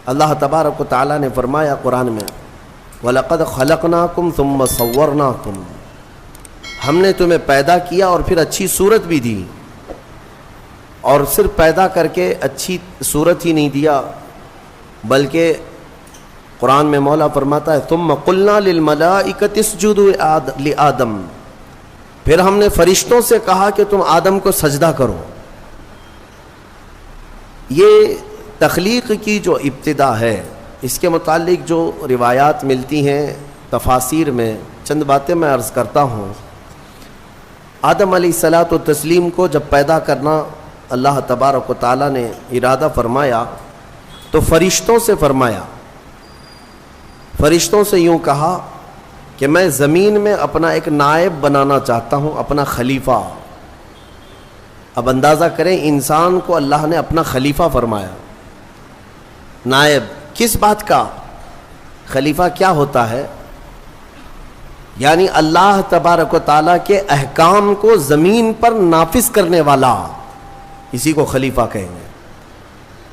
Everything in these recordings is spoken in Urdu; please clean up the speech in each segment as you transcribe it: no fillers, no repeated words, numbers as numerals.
اللہ تبارک و تعالیٰ نے فرمایا قرآن میں وَلَقَدْ خَلَقْنَاكُمْ ثُمَّ صَوَّرْنَاكُمْ، ہم نے تمہیں پیدا کیا اور پھر اچھی صورت بھی دی، اور صرف پیدا کر کے اچھی صورت ہی نہیں دیا بلکہ قرآن میں مولا فرماتا ہے ثُمَّ قُلْنَا لِلْمَلَائِكَةِ اسْجُدُوا لِآدَمَ، پھر ہم نے فرشتوں سے کہا کہ تم آدم کو سجدہ کرو۔ یہ تخلیق کی جو ابتدا ہے اس کے متعلق جو روایات ملتی ہیں تفاسیر میں، چند باتیں میں عرض کرتا ہوں۔ آدم علیہ الصلاۃ والتسلیم کو جب پیدا کرنا اللہ تبارک و تعالیٰ نے ارادہ فرمایا تو فرشتوں سے فرمایا، فرشتوں سے یوں کہا کہ میں زمین میں اپنا ایک نائب بنانا چاہتا ہوں، اپنا خلیفہ۔ اب اندازہ کریں انسان کو اللہ نے اپنا خلیفہ فرمایا، نائب کس بات کا؟ خلیفہ کیا ہوتا ہے؟ یعنی اللہ تبارک و تعالیٰ کے احکام کو زمین پر نافذ کرنے والا، اسی کو خلیفہ کہیں گے۔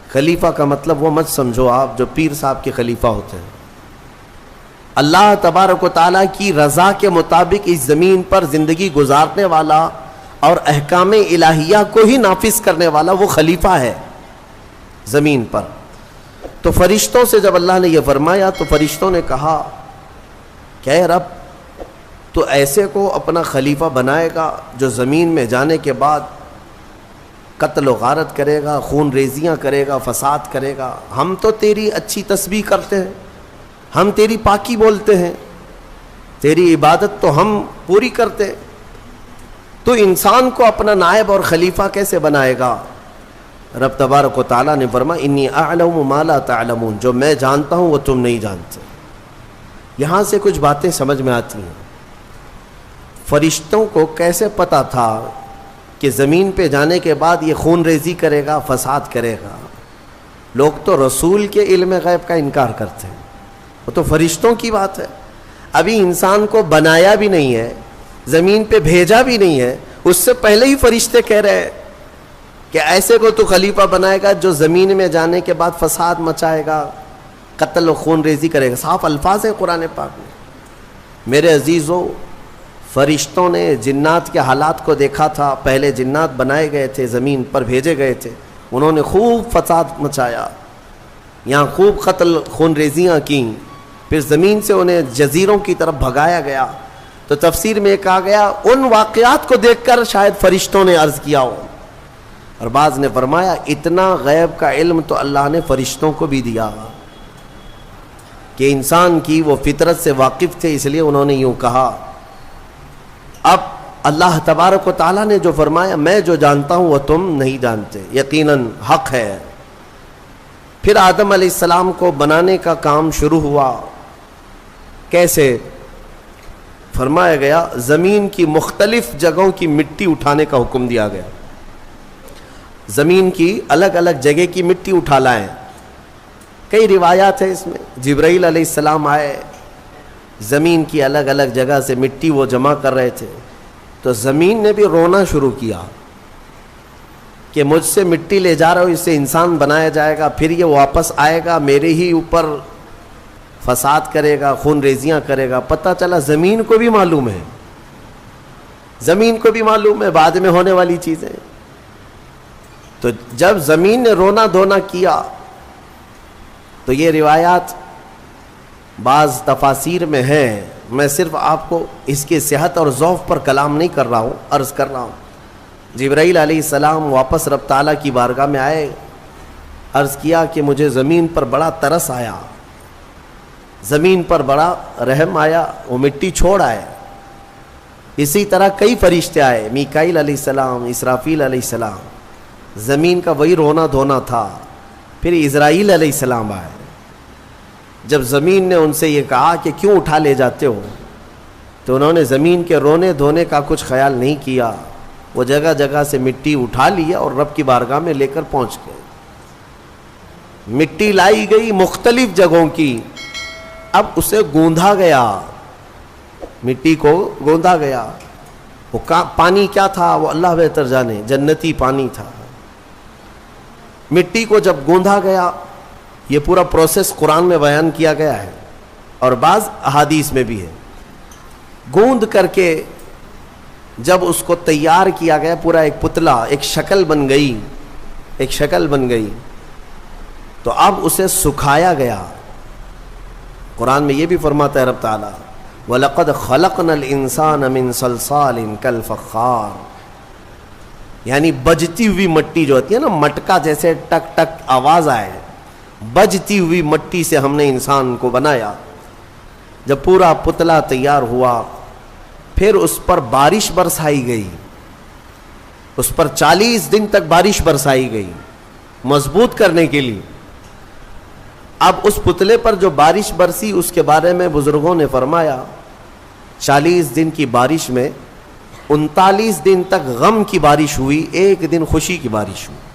خلیفہ کا مطلب وہ مت سمجھو آپ جو پیر صاحب کے خلیفہ ہوتے ہیں۔ اللہ تبارک و تعالیٰ کی رضا کے مطابق اس زمین پر زندگی گزارنے والا اور احکام الہیہ کو ہی نافذ کرنے والا وہ خلیفہ ہے زمین پر۔ تو فرشتوں سے جب اللہ نے یہ فرمایا تو فرشتوں نے کہا کہ اے رب تو ایسے کو اپنا خلیفہ بنائے گا جو زمین میں جانے کے بعد قتل و غارت کرے گا، خون ریزیاں کرے گا، فساد کرے گا؟ ہم تو تیری اچھی تسبیح کرتے ہیں، ہم تیری پاکی بولتے ہیں، تیری عبادت تو ہم پوری کرتے، تو انسان کو اپنا نائب اور خلیفہ کیسے بنائے گا؟ رب تبارک و تعالیٰ نے فرمایا انی اعلم ما لا تعلمون، جو میں جانتا ہوں وہ تم نہیں جانتے۔ یہاں سے کچھ باتیں سمجھ میں آتی ہیں۔ فرشتوں کو کیسے پتا تھا کہ زمین پہ جانے کے بعد یہ خون ریزی کرے گا، فساد کرے گا؟ لوگ تو رسول کے علم غیب کا انکار کرتے ہیں، وہ تو فرشتوں کی بات ہے۔ ابھی انسان کو بنایا بھی نہیں ہے، زمین پہ بھیجا بھی نہیں ہے، اس سے پہلے ہی فرشتے کہہ رہے ہیں کہ ایسے کو تو خلیفہ بنائے گا جو زمین میں جانے کے بعد فساد مچائے گا، قتل و خون ریزی کرے گا۔ صاف الفاظ ہیں قرآن پاک میں۔ میرے عزیزو، فرشتوں نے جنات کے حالات کو دیکھا تھا۔ پہلے جنات بنائے گئے تھے، زمین پر بھیجے گئے تھے، انہوں نے خوب فساد مچایا، یہاں خوب قتل خون ریزیاں کیں، پھر زمین سے انہیں جزیروں کی طرف بھگایا گیا۔ تو تفسیر میں کہا گیا ان واقعات کو دیکھ کر شاید فرشتوں نے عرض کیا ہو، اور بعض نے فرمایا اتنا غیب کا علم تو اللہ نے فرشتوں کو بھی دیا کہ انسان کی وہ فطرت سے واقف تھے، اس لیے انہوں نے یوں کہا۔ اب اللہ تبارک و تعالیٰ نے جو فرمایا میں جو جانتا ہوں وہ تم نہیں جانتے، یقیناً حق ہے۔ پھر آدم علیہ السلام کو بنانے کا کام شروع ہوا۔ کیسے؟ فرمایا گیا زمین کی مختلف جگہوں کی مٹی اٹھانے کا حکم دیا گیا۔ زمین کی الگ الگ جگہ کی مٹی اٹھا لائیں۔ کئی روایات ہیں اس میں۔ جبرائیل علیہ السلام آئے، زمین کی الگ الگ جگہ سے مٹی وہ جمع کر رہے تھے، تو زمین نے بھی رونا شروع کیا کہ مجھ سے مٹی لے جا رہا ہو، اس سے انسان بنایا جائے گا، پھر یہ واپس آئے گا میرے ہی اوپر فساد کرے گا، خون ریزیاں کرے گا۔ پتہ چلا زمین کو بھی معلوم ہے، زمین کو بھی معلوم ہے بعد میں ہونے والی چیزیں۔ تو جب زمین نے رونا دھونا کیا تو یہ روایات بعض تفاسیر میں ہیں، میں صرف آپ کو اس کی صحت اور ضعف پر کلام نہیں کر رہا ہوں، عرض کر رہا ہوں۔ جبرائیل علیہ السلام واپس رب تعالیٰ کی بارگاہ میں آئے، عرض کیا کہ مجھے زمین پر بڑا ترس آیا، زمین پر بڑا رحم آیا، وہ مٹی چھوڑ آئے۔ اسی طرح کئی فرشتے آئے، میکائیل علیہ السلام، اسرافیل علیہ السلام، زمین کا وہی رونا دھونا تھا۔ پھر اسرائیل علیہ السلام آئے، جب زمین نے ان سے یہ کہا کہ کیوں اٹھا لے جاتے ہو، تو انہوں نے زمین کے رونے دھونے کا کچھ خیال نہیں کیا، وہ جگہ جگہ سے مٹی اٹھا لیا اور رب کی بارگاہ میں لے کر پہنچ گئے۔ مٹی لائی گئی مختلف جگہوں کی، اب اسے گوندھا گیا، مٹی کو گوندا گیا۔ وہ پانی کیا تھا وہ اللہ بہتر جانے، جنتی پانی تھا۔ مٹی کو جب گوندھا گیا یہ پورا پروسیس قرآن میں بیان کیا گیا ہے اور بعض احادیث میں بھی ہے. گوند کر کے جب اس کو تیار کیا گیا، پورا ایک پتلا، ایک شکل بن گئی، تو اب اسے سکھایا گیا. قرآن میں یہ بھی فرماتا ہے رب تعالیٰ وَلَقَدْ خَلَقْنَا الْإِنسَانَ مِنْ صَلْصَالٍ كَالْفَخَّارِ، یعنی بجتی ہوئی مٹی جو ہوتی ہے نا، مٹکا جیسے ٹک ٹک آواز آئے، بجتی ہوئی مٹی سے ہم نے انسان کو بنایا. جب پورا پتلا تیار ہوا پھر اس پر بارش برسائی گئی، اس پر 40 دن تک بارش برسائی گئی مضبوط کرنے کے لیے. اب اس پتلے پر جو بارش برسی اس کے بارے میں بزرگوں نے فرمایا 40 دن کی بارش میں 39 دن تک غم کی بارش ہوئی، 1 دن خوشی کی بارش ہوئی.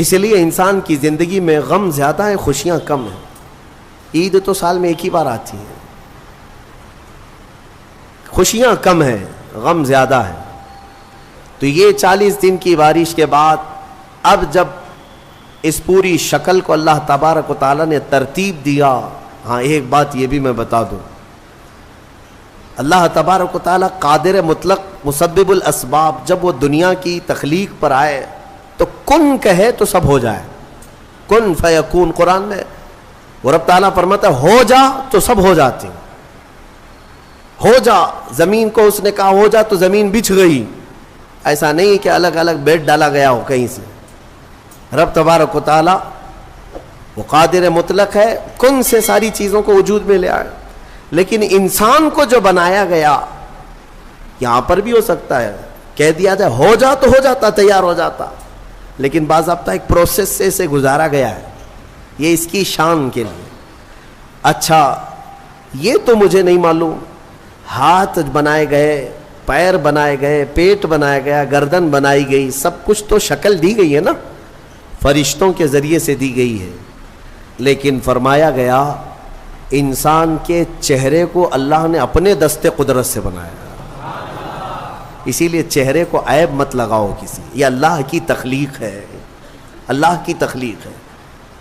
اس لیے انسان کی زندگی میں غم زیادہ ہیں، خوشیاں کم ہیں. عید تو سال میں ایک ہی بار آتی ہے، خوشیاں کم ہیں، غم زیادہ ہے. تو یہ 40 دن کی بارش کے بعد اب جب اس پوری شکل کو اللہ تبارک و تعالیٰ نے ترتیب دیا. ہاں ایک بات یہ بھی میں بتا دوں، اللہ تبارک و تعالیٰ قادر مطلق مسبب الاسباب، جب وہ دنیا کی تخلیق پر آئے تو کن کہے تو سب ہو جائے. کن فیکون، قرآن میں وہ رب تعالیٰ فرماتا ہے ہو جا تو سب ہو جاتے ہیں. ہو جا، زمین کو اس نے کہا ہو جا تو زمین بچھ گئی. ایسا نہیں کہ الگ الگ بیڈ ڈالا گیا ہو کہیں سے. رب تبارک و تعالیٰ وہ قادر مطلق ہے، کن سے ساری چیزوں کو وجود میں لے آئے. لیکن انسان کو جو بنایا گیا، یہاں پر بھی ہو سکتا ہے کہہ دیا جائے ہو جا تو ہو جاتا، تیار ہو جاتا، لیکن باضابطہ ایک پروسیس سے اسے گزارا گیا ہے. یہ اس کی شان کے لیے. اچھا یہ تو مجھے نہیں معلوم، ہاتھ بنائے گئے، پیر بنائے گئے، پیٹ بنایا گیا، گردن بنائی گئی، سب کچھ تو شکل دی گئی ہے نا، فرشتوں کے ذریعے سے دی گئی ہے. لیکن فرمایا گیا انسان کے چہرے کو اللہ نے اپنے دست قدرت سے بنایا. اسی لیے چہرے کو عیب مت لگاؤ کسی، یہ اللہ کی تخلیق ہے، اللہ کی تخلیق ہے.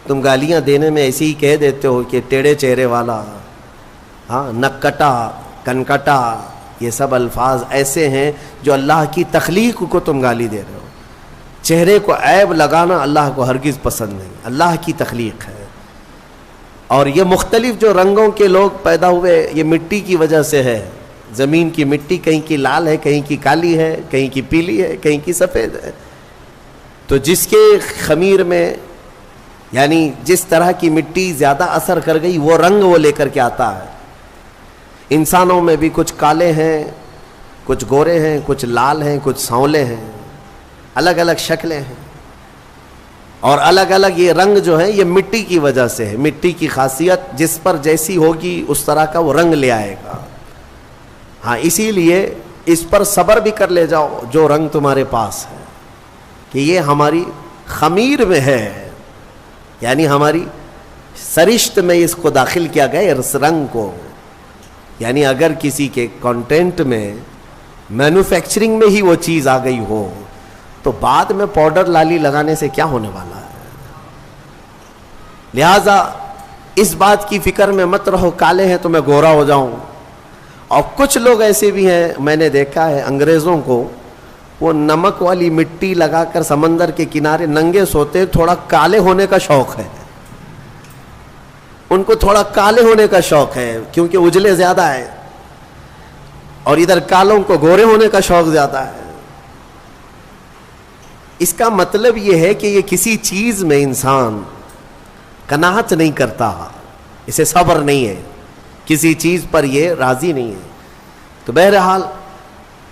تم گالیاں دینے میں ایسے ہی کہہ دیتے ہو کہ ٹیڑھے چہرے والا، ہاں نکٹا، کنکٹا، یہ سب الفاظ ایسے ہیں جو اللہ کی تخلیق کو تم گالی دے رہے ہو. چہرے کو عیب لگانا اللہ کو ہرگز پسند نہیں، اللہ کی تخلیق ہے. اور یہ مختلف جو رنگوں کے لوگ پیدا ہوئے یہ مٹی کی وجہ سے ہے. زمین کی مٹی کہیں کی لال ہے، کہیں کی کالی ہے، کہیں کی پیلی ہے، کہیں کی سفید ہے. تو جس کے خمیر میں یعنی جس طرح کی مٹی زیادہ اثر کر گئی وہ رنگ وہ لے کر کے آتا ہے. انسانوں میں بھی کچھ کالے ہیں، کچھ گورے ہیں، کچھ لال ہیں، کچھ سانولے ہیں، الگ الگ شکلیں ہیں. اور الگ الگ یہ رنگ جو ہے یہ مٹی کی وجہ سے ہے. مٹی کی خاصیت جس پر جیسی ہوگی اس طرح کا وہ رنگ لے آئے گا. ہاں اسی لیے اس پر صبر بھی کر لے جاؤ جو رنگ تمہارے پاس ہے، کہ یہ ہماری خمیر میں ہے، یعنی ہماری سرشت میں اس کو داخل کیا گیا اس رنگ کو. یعنی اگر کسی کے کانٹینٹ میں مینوفیکچرنگ میں ہی وہ چیز آ گئی ہو تو بعد میں پاؤڈر لالی لگانے سے کیا ہونے والا ہے. لہذا اس بات کی فکر میں مت رہو کالے ہیں تو میں گورا ہو جاؤں. اور کچھ لوگ ایسے بھی ہیں، میں نے دیکھا ہے انگریزوں کو وہ نمک والی مٹی لگا کر سمندر کے کنارے ننگے سوتے، تھوڑا کالے ہونے کا شوق ہے ان کو، تھوڑا کالے ہونے کا شوق ہے کیونکہ اجلے زیادہ ہے، اور ادھر کالوں کو گورے ہونے کا شوق زیادہ ہے. اس کا مطلب یہ ہے کہ یہ کسی چیز میں انسان قناعت نہیں کرتا، اسے صبر نہیں ہے، کسی چیز پر یہ راضی نہیں ہے. تو بہرحال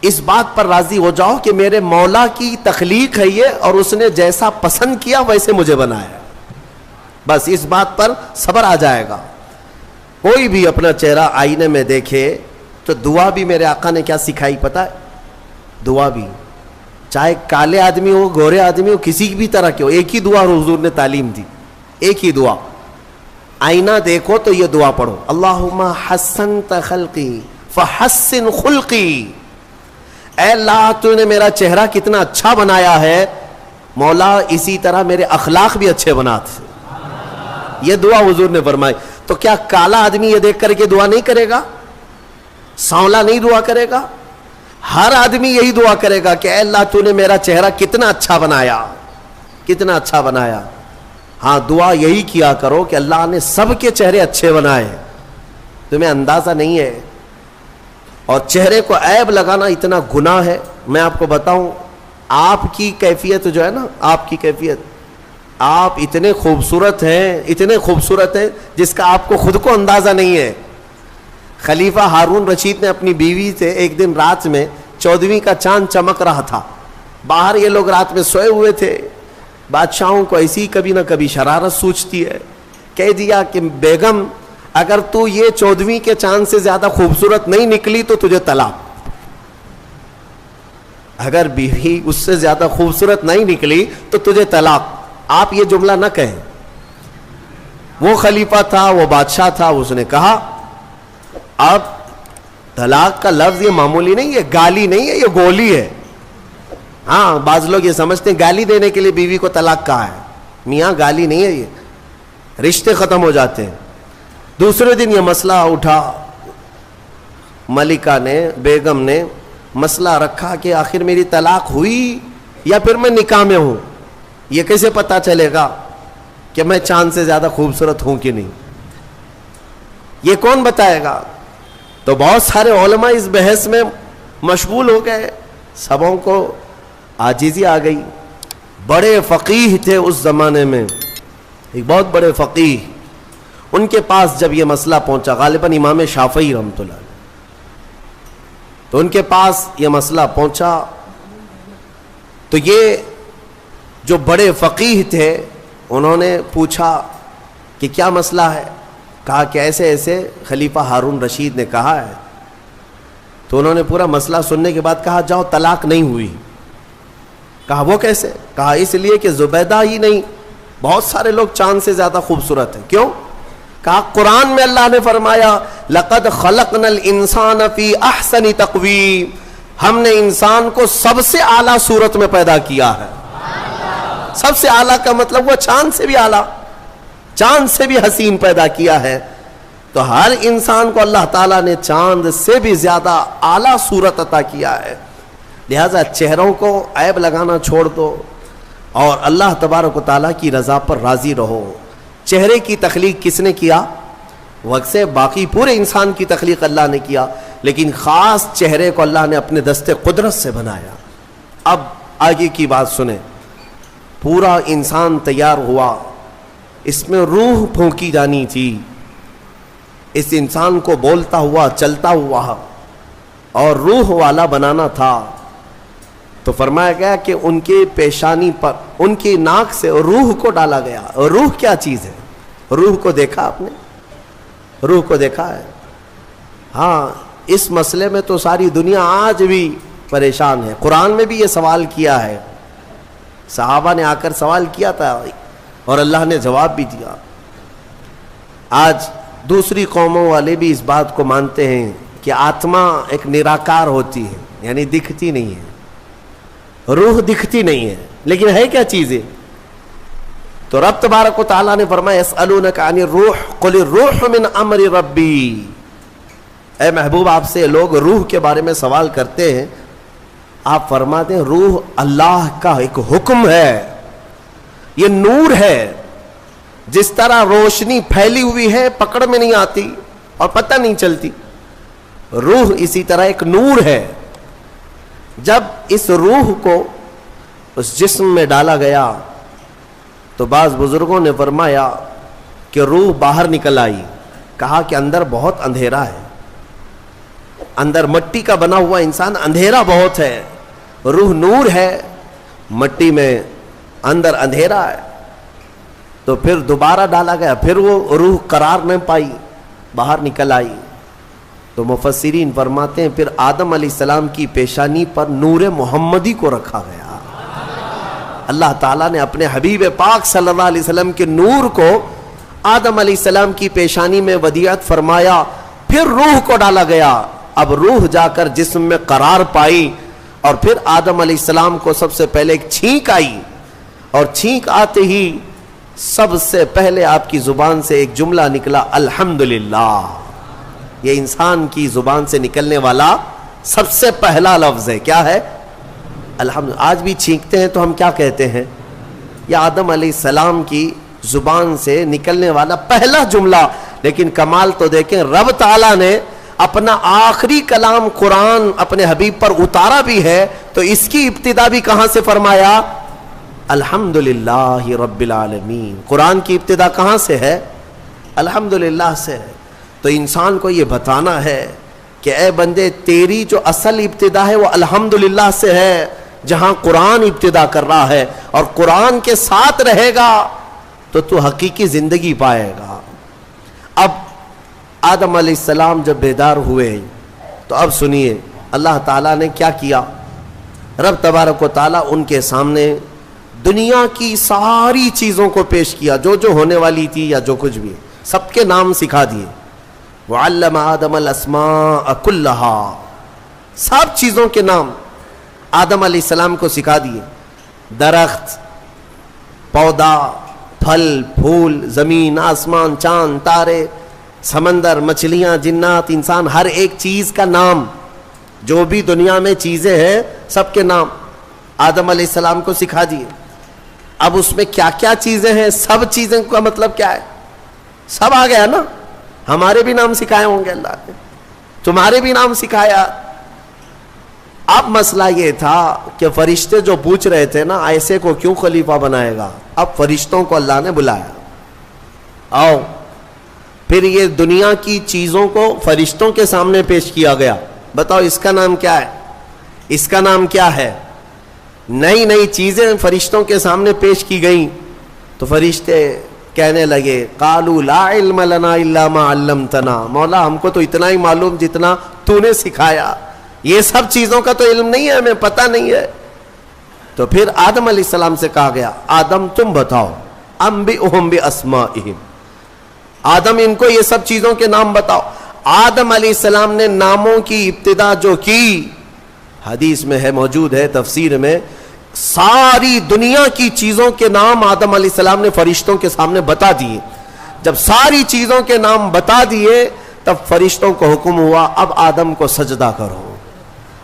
اس بات پر راضی ہو جاؤ کہ میرے مولا کی تخلیق ہے یہ، اور اس نے جیسا پسند کیا ویسے مجھے بنایا. بس اس بات پر صبر آ جائے گا. کوئی بھی اپنا چہرہ آئینے میں دیکھے تو دعا بھی میرے آقا نے کیا سکھائی پتہ ہے؟ دعا بھی چاہے کالے آدمی ہو، گورے آدمی ہو، کسی بھی طرح کے ہو، ایک ہی دعا حضور نے تعلیم دی، ایک ہی دعا. آئینہ دیکھو تو یہ دعا پڑھو، اللہم حسنت خلقی فحسن خلقی. اے اللہ تو نے میرا چہرہ کتنا اچھا بنایا ہے، مولا اسی طرح میرے اخلاق بھی اچھے بنا دے. یہ دعا حضور نے فرمائی. تو کیا کالا آدمی یہ دیکھ کر کے دعا نہیں کرے گا؟ سانولا نہیں دعا کرے گا؟ ہر آدمی یہی دعا کرے گا کہ اے اللہ تو نے میرا چہرہ کتنا اچھا بنایا، کتنا اچھا بنایا. ہاں دعا یہی کیا کرو کہ اللہ نے سب کے چہرے اچھے بنائے. تمہیں اندازہ نہیں ہے. اور چہرے کو عیب لگانا اتنا گناہ ہے. میں آپ کو بتاؤں، آپ کی کیفیت جو ہے نا، آپ کی کیفیت، آپ اتنے خوبصورت ہیں، اتنے خوبصورت ہیں جس کا آپ کو خود کو اندازہ نہیں ہے. خلیفہ ہارون رشید نے اپنی بیوی سے ایک دن رات میں 14ویں کا چاند چمک رہا تھا. باہر یہ لوگ رات میں سوئے ہوئے تھے. بادشاہوں کو ایسی کبھی نہ کبھی شرارت سوچتی ہے. کہہ دیا کہ بیگم اگر تو یہ 14ویں کے چاند سے زیادہ خوبصورت نہیں نکلی تو تجھے طلاق. اگر بیوی اس سے زیادہ خوبصورت نہیں نکلی تو تجھے طلاق. آپ یہ جملہ نہ کہیں. وہ خلیفہ تھا، وہ بادشاہ تھا، اس نے کہا اب طلاق کا لفظ یہ معمولی نہیں ہے، گالی نہیں ہے، یہ گولی ہے. ہاں بعض لوگ یہ سمجھتے ہیں گالی دینے کے لیے بیوی کو طلاق کہا ہے. میاں گالی نہیں ہے، یہ رشتے ختم ہو جاتے ہیں. دوسرے دن یہ مسئلہ اٹھا. ملکہ نے، بیگم نے مسئلہ رکھا کہ آخر میری طلاق ہوئی یا پھر میں نکاح میں ہوں. یہ کیسے پتا چلے گا کہ میں چاند سے زیادہ خوبصورت ہوں کہ نہیں؟ یہ کون بتائے گا؟ تو بہت سارے علماء اس بحث میں مشغول ہو گئے. سبوں کو عاجزی آ گئی. بڑے فقیہ تھے اس زمانے میں، ایک بہت بڑے فقیہ. ان کے پاس جب یہ مسئلہ پہنچا، غالباً امام شافعی رحمۃ اللہ علیہ، تو ان کے پاس یہ مسئلہ پہنچا تو یہ جو بڑے فقیہ تھے انہوں نے پوچھا کہ کیا مسئلہ ہے. کہا کہ ایسے ایسے خلیفہ ہارون رشید نے کہا ہے. تو انہوں نے پورا مسئلہ سننے کے بعد کہا جاؤ طلاق نہیں ہوئی. کہا وہ کیسے؟ کہا اس لیے کہ زبیدہ ہی نہیں، بہت سارے لوگ چاند سے زیادہ خوبصورت ہیں. کیوں؟ کہا قرآن میں اللہ نے فرمایا لَقَدْ خَلَقْنَا الْإِنسَانَ فِي أَحْسَنِ تَقْوِيمٍ، ہم نے انسان کو سب سے اعلیٰ صورت میں پیدا کیا ہے. سب سے اعلیٰ کا مطلب وہ چاند سے بھی اعلیٰ، چاند سے بھی حسین پیدا کیا ہے. تو ہر انسان کو اللہ تعالیٰ نے چاند سے بھی زیادہ اعلیٰ صورت عطا کیا ہے. لہذا چہروں کو عیب لگانا چھوڑ دو اور اللہ تبارک و تعالیٰ کی رضا پر راضی رہو. چہرے کی تخلیق کس نے کیا؟ وقت سے باقی پورے انسان کی تخلیق اللہ نے کیا، لیکن خاص چہرے کو اللہ نے اپنے دستے قدرت سے بنایا. اب آگے کی بات سنیں. پورا انسان تیار ہوا، اس میں روح پھونکی جانی تھی، اس انسان کو بولتا ہوا، چلتا ہوا اور روح والا بنانا تھا. تو فرمایا گیا کہ ان کے پیشانی پر، ان کی ناک سے روح کو ڈالا گیا. روح کیا چیز ہے؟ روح کو دیکھا آپ نے؟ روح کو دیکھا ہے؟ ہاں اس مسئلے میں تو ساری دنیا آج بھی پریشان ہے. قرآن میں بھی یہ سوال کیا ہے، صحابہ نے آ کر سوال کیا تھا اور اللہ نے جواب بھی دیا. آج دوسری قوموں والے بھی اس بات کو مانتے ہیں کہ آتما ایک نراکار ہوتی ہے، یعنی دکھتی نہیں ہے، روح دکھتی نہیں ہے، لیکن ہے کیا چیزیں؟ تو رب تبارک و تعالیٰ نے فرمایا یسألونک عن الروح قل الروح من امر ربی. اے محبوب آپ سے لوگ روح کے بارے میں سوال کرتے ہیں، آپ فرماتے ہیں روح اللہ کا ایک حکم ہے، یہ نور ہے. جس طرح روشنی پھیلی ہوئی ہے پکڑ میں نہیں آتی اور پتہ نہیں چلتی، روح اسی طرح ایک نور ہے. جب اس روح کو اس جسم میں ڈالا گیا تو بعض بزرگوں نے فرمایا کہ روح باہر نکل آئی. کہا کہ اندر بہت اندھیرا ہے، اندر مٹی کا بنا ہوا انسان، اندھیرا بہت ہے. روح نور ہے، مٹی میں اندر اندھیرا ہے. تو پھر دوبارہ ڈالا گیا، پھر وہ روح قرار نہ پائی، باہر نکل آئی. تو مفسرین فرماتے ہیں پھر آدم علیہ السلام کی پیشانی پر نور محمدی کو رکھا گیا. اللہ تعالیٰ نے اپنے حبیب پاک صلی اللہ علیہ وسلم کے نور کو آدم علیہ السلام کی پیشانی میں ودیعت فرمایا، پھر روح کو ڈالا گیا. اب روح جا کر جسم میں قرار پائی اور پھر آدم علیہ السلام کو سب سے پہلے ایک چھینک آئی، اور چھینک آتے ہی سب سے پہلے آپ کی زبان سے ایک جملہ نکلا الحمدللہ. یہ انسان کی زبان سے نکلنے والا سب سے پہلا لفظ ہے. کیا ہے؟ الحمد. آج بھی چھینکتے ہیں تو ہم کیا کہتے ہیں؟ یہ آدم علیہ السلام کی زبان سے نکلنے والا پہلا جملہ. لیکن کمال تو دیکھیں، رب تعالیٰ نے اپنا آخری کلام قرآن اپنے حبیب پر اتارا بھی ہے تو اس کی ابتدا بھی کہاں سے فرمایا؟ الحمدللہ رب العالمین. قرآن کی ابتدا کہاں سے ہے؟ الحمدللہ سے ہے. تو انسان کو یہ بتانا ہے کہ اے بندے، تیری جو اصل ابتدا ہے وہ الحمدللہ سے ہے، جہاں قرآن ابتدا کر رہا ہے، اور قرآن کے ساتھ رہے گا تو حقیقی زندگی پائے گا. اب آدم علیہ السلام جب بیدار ہوئے تو اب سنیے اللہ تعالیٰ نے کیا کیا. رب تبارک و تعالیٰ ان کے سامنے دنیا کی ساری چیزوں کو پیش کیا، جو جو ہونے والی تھی یا جو کچھ بھی، سب کے نام سکھا دیے. وعلم آدم الاسماء کلہا، سب چیزوں کے نام آدم علیہ السلام کو سکھا دیے. درخت، پودا، پھل پھول، زمین، آسمان، چاند، تارے، سمندر، مچھلیاں، جنات، انسان، ہر ایک چیز کا نام، جو بھی دنیا میں چیزیں ہیں سب کے نام آدم علیہ السلام کو سکھا دیے. اب اس میں کیا کیا چیزیں ہیں، سب چیزیں کا مطلب کیا ہے؟ سب آ گیا نا. ہمارے بھی نام سکھائے ہوں گے اللہ نے، تمہارے بھی نام سکھایا. اب مسئلہ یہ تھا کہ فرشتے جو پوچھ رہے تھے نا ایسے کو کیوں خلیفہ بنائے گا، اب فرشتوں کو اللہ نے بلایا، آؤ. پھر یہ دنیا کی چیزوں کو فرشتوں کے سامنے پیش کیا گیا. بتاؤ اس کا نام کیا ہے، اس کا نام کیا ہے. نئی نئی چیزیں فرشتوں کے سامنے پیش کی گئیں تو فرشتے کہنے لگے قالوا لا علم لنا الا ما علمتنا، مولا ہم کو تو اتنا ہی معلوم جتنا تو نے سکھایا، یہ سب چیزوں کا تو علم نہیں ہے، ہمیں پتہ نہیں ہے. تو پھر آدم علیہ السلام سے کہا گیا آدم تم بتاؤ، انبئہم باسمائہم، آدم ان کو یہ سب چیزوں کے نام بتاؤ. آدم علیہ السلام نے ناموں کی ابتدا جو کی، حدیث میں ہے، موجود ہے تفسیر میں، ساری دنیا کی چیزوں کے نام آدم علیہ السلام نے فرشتوں کے سامنے بتا دیے. جب ساری چیزوں کے نام بتا دیے تب فرشتوں کو حکم ہوا اب آدم کو سجدہ کرو.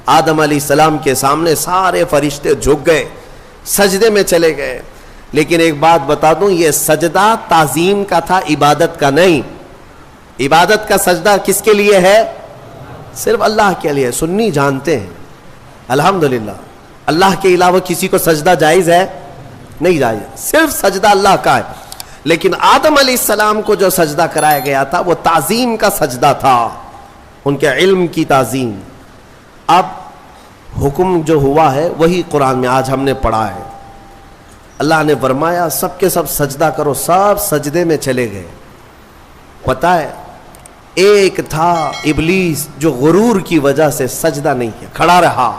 آدم علیہ السلام کے سامنے سارے فرشتے جھک گئے، سجدے میں چلے گئے. لیکن ایک بات بتا دوں، یہ سجدہ تعظیم کا تھا، عبادت کا نہیں. عبادت کا سجدہ کس کے لیے ہے؟ صرف اللہ کے لیے. سنی جانتے ہیں الحمدللہ اللہ کے علاوہ کسی کو سجدہ جائز ہے؟ نہیں جائز، صرف سجدہ اللہ کا ہے. لیکن آدم علیہ السلام کو جو سجدہ کرایا گیا تھا وہ تعظیم کا سجدہ تھا، ان کے علم کی تعظیم. اب حکم جو ہوا ہے وہی قرآن میں آج ہم نے پڑھا ہے. اللہ نے فرمایا سب کے سب سجدہ کرو، سب سجدے میں چلے گئے. پتہ ہے ایک تھا ابلیس جو غرور کی وجہ سے سجدہ نہیں کیا، کھڑا رہا.